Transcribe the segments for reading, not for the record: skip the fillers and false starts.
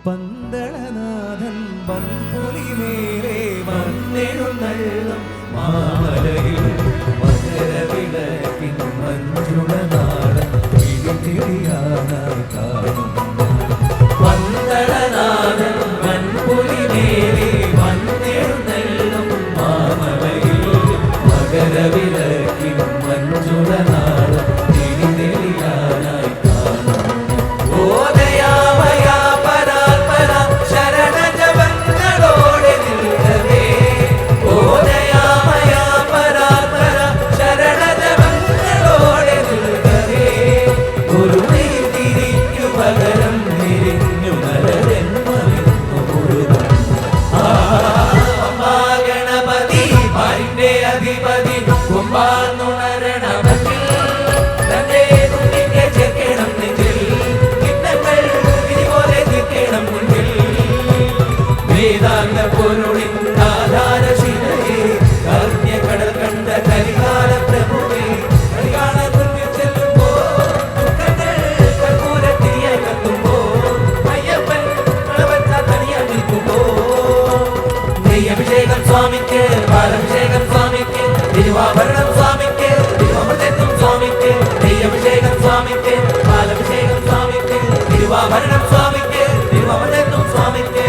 പന്തളനാഥൻ വൻപുലിമേലെ വന്നെഴുന്നള്ളും മാമലയിൽ മകരവിളക്കിൻ മഞ്ജുളനാളം വിളിതെളിയാനായി കാണും. പന്തളനാഥൻ വൻപുലിമേലെ വന്നെഴുന്നള്ളും മാമലയിൽ മകരവിളക്കിൻ മഞ്ജുളനാളം വിളിതെളിയാനായി കാണും. അഭിഷേകം സ്വാമിക്ക് പാലഭിഷേകം സ്വാമിക്ക് തിരുവാഭരണം സ്വാമിക്ക് തിരുവമൃതത്വം സ്വാമിക്ക് അഭിഷേകം സ്വാമിക്ക് പാലഭിഷേകം സ്വാമിക്ക് തിരുവാഭരണം സ്വാമിക്ക് തിരുവമൃതത്വം സ്വാമിക്ക്.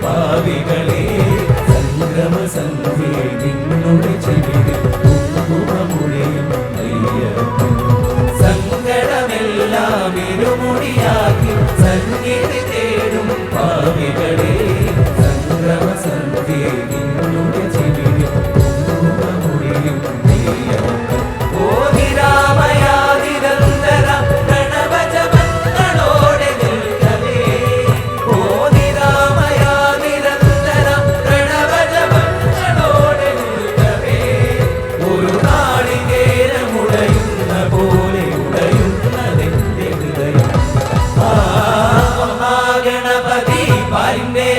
പാവികളെ സംക്രമസന്ധ്യേ നിന്നുടെ ചെവിയിൽ കുങ്കുമമുഴയും അയ്യപ്പൻ. സങ്കടമെല്ലാം ഇരുമുടിയാക്കി സന്നിധി തേടും പാവികളെ സംക്രമസന്ധ്യേ നിന്നുടെ ചെവിയിൽ കുങ്കുമമുഴയും അയ്യപ്പൻ.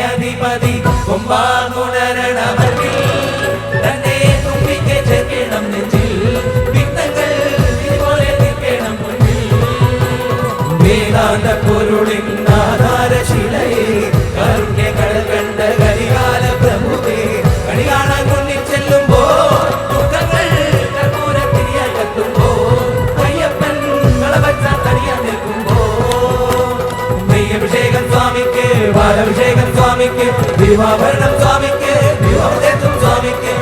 അധിപതി കൊമ്പാങ്ങുണരണമതിൽ തന്നെ തുമ്പിക്ക് ചേർക്കണം നെഞ്ചിൽ വിത്തങ്ങൾ ഇതുപോലെ നിൽക്കണം മുന്നിൽ. വേദാന്ത പൊരുളിൻ ആധാരശിലയെ കാരുണ്യകടൽ കണ്ട കരികാല പ്രഭുവേ കണി കാണാൻ മുന്നിൽ ചെല്ലുമ്പോൾ ദുഃഖങ്ങൾ കർപ്പൂരത്തിരിയായി കത്തുമ്പോൾ അയ്യപ്പൻ കളവച്ച തനിയാൻ നിൽക്കുമ്പോൾ അഭിഷേകം സ്വാമിക്ക് പാലഭിഷേകം സ്വാമിക്ക് തിരുവാഭരണം സ്വാമിക്ക് തിരുവമൃതത്വം സ്വാമിക്ക്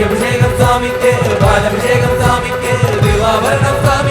അഭിഷേകം സ്വാമിക്ക് പാലഭിഷേകം സ്വാമിക്ക് തിരുവാഭരണം സ്വാമിക്ക്